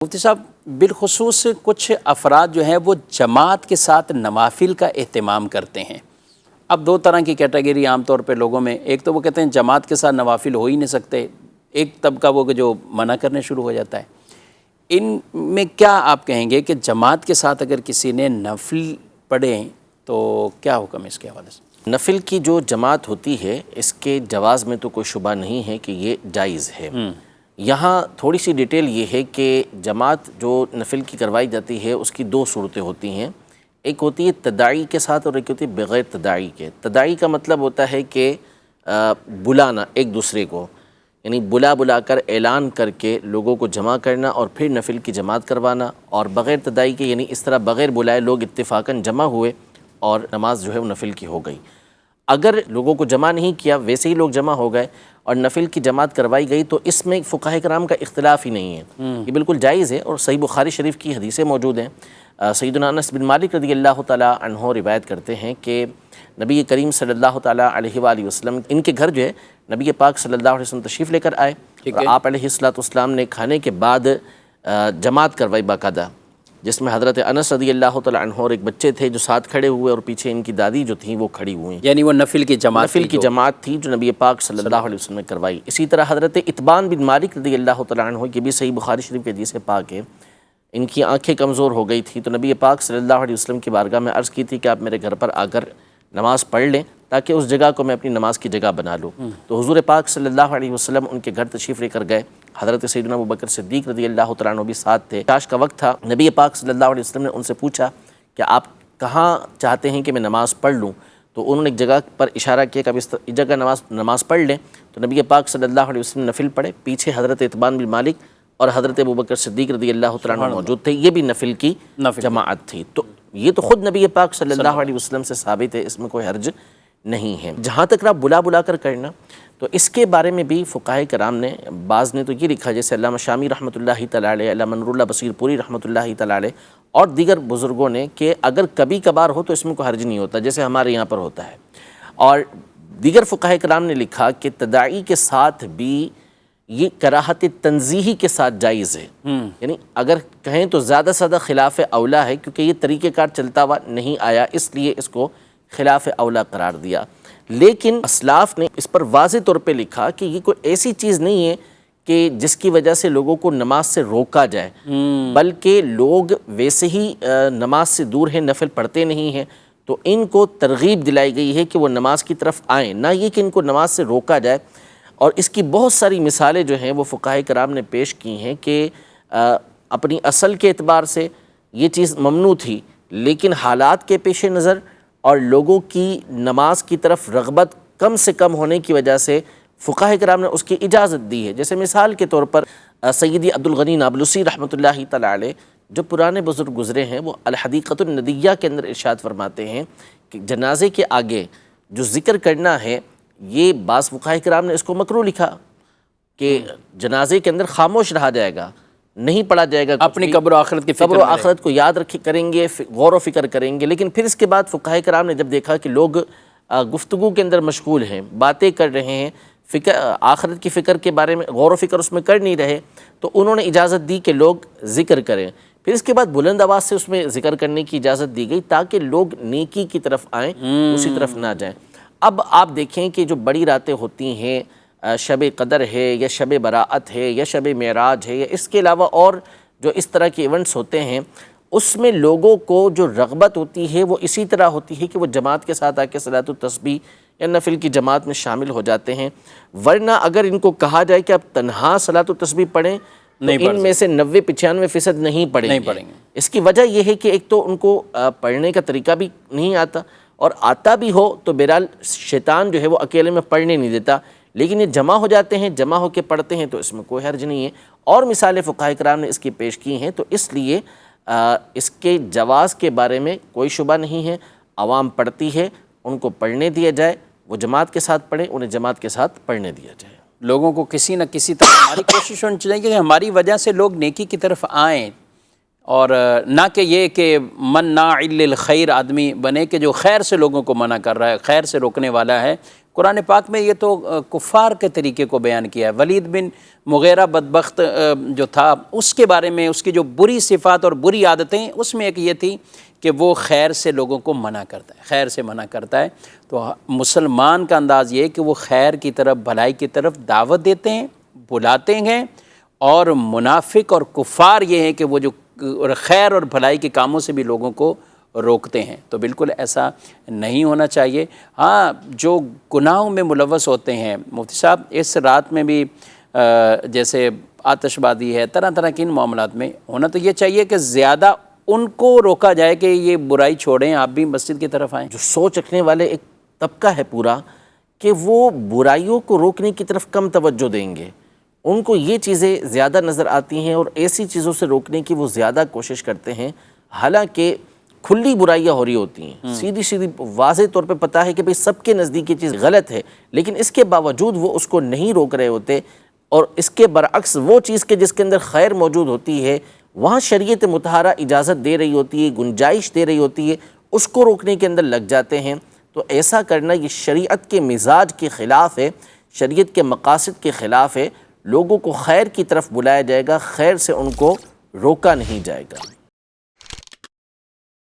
مفتی صاحب، بالخصوص کچھ افراد جو ہیں وہ جماعت کے ساتھ نوافل کا اہتمام کرتے ہیں۔ اب دو طرح کی کیٹیگری عام طور پہ لوگوں میں، ایک تو وہ کہتے ہیں جماعت کے ساتھ نوافل ہو ہی نہیں سکتے، ایک طبقہ وہ جو منع کرنے شروع ہو جاتا ہے۔ ان میں کیا آپ کہیں گے کہ جماعت کے ساتھ اگر کسی نے نفل پڑھیں تو کیا حکم ہے اس کے حوالے سے؟ نفل کی جو جماعت ہوتی ہے اس کے جواز میں تو کوئی شبہ نہیں ہے کہ یہ جائز ہے۔ یہاں تھوڑی سی ڈیٹیل یہ ہے کہ جماعت جو نفل کی کروائی جاتی ہے اس کی دو صورتیں ہوتی ہیں، ایک ہوتی ہے تداعی کے ساتھ اور ایک ہوتی ہے بغیر تداعی کے۔ تداعی کا مطلب ہوتا ہے کہ بلانا ایک دوسرے کو، یعنی بلا کر اعلان کر کے لوگوں کو جمع کرنا اور پھر نفل کی جماعت کروانا، اور بغیر تداعی کے یعنی اس طرح بغیر بلائے لوگ اتفاقاً جمع ہوئے اور نماز جو ہے وہ نفل کی ہو گئی۔ اگر لوگوں کو جمع نہیں کیا، ویسے ہی لوگ جمع ہو گئے اور نفل کی جماعت کروائی گئی، تو اس میں فقہاء کرام کا اختلاف ہی نہیں ہے، یہ بالکل جائز ہے، اور صحیح بخاری شریف کی حدیثیں موجود ہیں۔ سیدنا انس بن مالک رضی اللہ تعالیٰ عنہ روایت کرتے ہیں کہ نبی کریم صلی اللہ تعالیٰ علیہ وآلہ وسلم ان کے گھر جو ہے نبی پاک صلی اللہ علیہ وسلم تشریف لے کر آئے، اور آپ علیہ السلام نے کھانے کے بعد جماعت کروائی باقاعدہ، جس میں حضرت انس رضی اللہ تعالیٰ عنہ اور ایک بچے تھے جو ساتھ کھڑے ہوئے، اور پیچھے ان کی دادی جو تھیں وہ کھڑی ہوئی، یعنی وہ نفل کی جماعت تھی جو نبی پاک صلی اللہ علیہ وسلم نے کروائی۔ اسی طرح حضرت اتبان بن مالک رضی اللہ تعالیٰ عنہ کی بھی صحیح بخاری شریف کی حدیث پاک ہے، ان کی آنکھیں کمزور ہو گئی تھی، تو نبی پاک صلی اللہ علیہ وسلم کی بارگاہ میں عرض کی تھی کہ آپ میرے گھر پر آ کر نماز پڑھ لیں تاکہ اس جگہ کو میں اپنی نماز کی جگہ بنا لوں۔ تو حضور پاک صلی اللہ علیہ وسلم ان کے گھر تشریف لے کر گئے، حضرت سیدنا ابوبکر صدیق رضی اللہ تعالیٰ عنہ بھی ساتھ تھے۔ عشاء کا وقت تھا، نبی پاک صلی اللہ علیہ وسلم نے ان سے پوچھا کہ آپ کہاں چاہتے ہیں کہ میں نماز پڑھ لوں، تو انہوں نے ایک جگہ پر اشارہ کیا کہ اب اس جگہ نماز پڑھ لیں، تو نبی پاک صلی اللہ علیہ وسلم نفل پڑھے، پیچھے حضرت اتبان بن مالک اور حضرت ابوبکر صدیق رضی اللہ تعالیٰ عنہ موجود تھے، یہ بھی نفل کی جماعت تھی۔ تو یہ تو خود نبی پاک صلی اللہ علیہ وسلم سے ثابت ہے، اس میں کوئی حرج نہیں ہے۔ جہاں تک رہا بلا کر کرنا، تو اس کے بارے میں بھی فقہاء کرام نے بعض نے تو یہ لکھا، جیسے علامہ شامی رحمۃ اللہ تعالیٰ علیہ، علامہ نور اللہ بصیر پوری رحمۃ اللہ تعالیٰ علیہ اور دیگر بزرگوں نے، کہ اگر کبھی کبھار ہو تو اس میں کوئی حرج نہیں ہوتا، جیسے ہمارے یہاں پر ہوتا ہے۔ اور دیگر فقہاء کرام نے لکھا کہ تداعی کے ساتھ بھی یہ کراہت تنزیہی کے ساتھ جائز ہے، یعنی اگر کہیں تو زیادہ سے زیادہ خلاف اولا ہے، کیونکہ یہ طریقہ کار چلتا ہوا نہیں آیا، اس لیے اس کو خلاف اولا قرار دیا۔ لیکن اسلاف نے اس پر واضح طور پہ لکھا کہ یہ کوئی ایسی چیز نہیں ہے کہ جس کی وجہ سے لوگوں کو نماز سے روکا جائے، بلکہ لوگ ویسے ہی نماز سے دور ہیں، نفل پڑھتے نہیں ہیں، تو ان کو ترغیب دلائی گئی ہے کہ وہ نماز کی طرف آئیں، نہ یہ کہ ان کو نماز سے روکا جائے۔ اور اس کی بہت ساری مثالیں جو ہیں وہ فقہاء کرام نے پیش کی ہیں کہ اپنی اصل کے اعتبار سے یہ چیز ممنوع تھی، لیکن حالات کے پیش نظر اور لوگوں کی نماز کی طرف رغبت کم سے کم ہونے کی وجہ سے فقہاء کرام نے اس کی اجازت دی ہے۔ جیسے مثال کے طور پر سیدی عبدالغنی نابلسی رحمۃ اللہ تعالیٰ علیہ، جو پرانے بزرگ گزرے ہیں، وہ الحدیقۃ الندیہ کے اندر ارشاد فرماتے ہیں کہ جنازے کے آگے جو ذکر کرنا ہے، یہ بعض فقہاء کرام نے اس کو مکروہ لکھا کہ جنازے کے اندر خاموش رہا جائے گا، نہیں پڑھا جائے گا، اپنی قبر و آخرت کو یاد کریں گے، غور و فکر کریں گے۔ لیکن پھر اس کے بعد فقہاء کرام نے جب دیکھا کہ لوگ گفتگو کے اندر مشغول ہیں، باتیں کر رہے ہیں، آخرت کی فکر کے بارے میں غور و فکر اس میں کر نہیں رہے، تو انہوں نے اجازت دی کہ لوگ ذکر کریں۔ پھر اس کے بعد بلند آواز سے اس میں ذکر کرنے کی اجازت دی گئی تاکہ لوگ نیکی کی طرف آئیں، اسی طرف نہ جائیں۔ اب آپ دیکھیں کہ جو بڑی راتیں ہوتی ہیں، شب قدر ہے یا شب براءت ہے یا شب معراج ہے، یا اس کے علاوہ اور جو اس طرح کے ایونٹس ہوتے ہیں، اس میں لوگوں کو جو رغبت ہوتی ہے وہ اسی طرح ہوتی ہے کہ وہ جماعت کے ساتھ آ کے صلاۃ التسبیح یا نفل کی جماعت میں شامل ہو جاتے ہیں۔ ورنہ اگر ان کو کہا جائے کہ آپ تنہا صلاۃ التسبیح پڑھیں، تو ان میں سے 90-95% نہیں پڑھیں گے۔ اس کی وجہ یہ ہے کہ ایک تو ان کو پڑھنے کا طریقہ بھی نہیں آتا، اور آتا بھی ہو تو بہرحال شیطان جو ہے وہ اکیلے میں پڑھنے نہیں دیتا، لیکن یہ جمع ہو جاتے ہیں، جمع ہو کے پڑھتے ہیں، تو اس میں کوئی حرج نہیں ہے۔ اور مثالیں فقہاء کرام نے اس کی پیش کی ہیں، تو اس لیے اس کے جواز کے بارے میں کوئی شبہ نہیں ہے۔ عوام پڑھتی ہے، ان کو پڑھنے دیا جائے، وہ جماعت کے ساتھ پڑھیں، انہیں جماعت کے ساتھ پڑھنے دیا جائے۔ لوگوں کو کسی نہ کسی طرح ہماری کوشش ہونی چاہیے کہ ہماری وجہ سے لوگ نیکی کی طرف آئیں، اور نہ کہ یہ کہ مناع للخیر آدمی بنے کہ جو خیر سے لوگوں کو منع کر رہا ہے، خیر سے روکنے والا ہے۔ قرآن پاک میں یہ تو کفار کے طریقے کو بیان کیا ہے۔ ولید بن مغیرہ بدبخت جو تھا، اس کے بارے میں اس کی جو بری صفات اور بری عادتیں، اس میں ایک یہ تھی کہ وہ خیر سے لوگوں کو منع کرتا ہے، خیر سے منع کرتا ہے۔ تو مسلمان کا انداز یہ ہے کہ وہ خیر کی طرف، بھلائی کی طرف دعوت دیتے ہیں، بلاتے ہیں، اور منافق اور کفار یہ ہیں کہ وہ جو خیر اور بھلائی کے کاموں سے بھی لوگوں کو روکتے ہیں۔ تو بالکل ایسا نہیں ہونا چاہیے۔ ہاں، جو گناہوں میں ملوث ہوتے ہیں، مفتی صاحب اس رات میں بھی جیسے آتش بازی ہے، طرح طرح کے ان معاملات میں ہونا تو یہ چاہیے کہ زیادہ ان کو روکا جائے کہ یہ برائی چھوڑیں، آپ بھی مسجد کی طرف آئیں۔ جو سوچ رکھنے والے ایک طبقہ ہے پورا کہ وہ برائیوں کو روکنے کی طرف کم توجہ دیں گے، ان کو یہ چیزیں زیادہ نظر آتی ہیں اور ایسی چیزوں سے روکنے کی وہ زیادہ کوشش کرتے ہیں، حالانکہ کھلی برائیاں ہو رہی ہوتی ہیں، سیدھی سیدھی واضح طور پہ پتہ ہے کہ بھئی سب کے نزدیک یہ چیز غلط ہے، لیکن اس کے باوجود وہ اس کو نہیں روک رہے ہوتے، اور اس کے برعکس وہ چیز کے جس کے اندر خیر موجود ہوتی ہے وہاں شریعت مطہرہ اجازت دے رہی ہوتی ہے، گنجائش دے رہی ہوتی ہے، اس کو روکنے کے اندر لگ جاتے ہیں۔ تو ایسا کرنا یہ شریعت کے مزاج کے خلاف ہے، شریعت کے مقاصد کے خلاف ہے۔ لوگوں کو خیر کی طرف بلایا جائے گا، خیر سے ان کو روکا نہیں جائے گا۔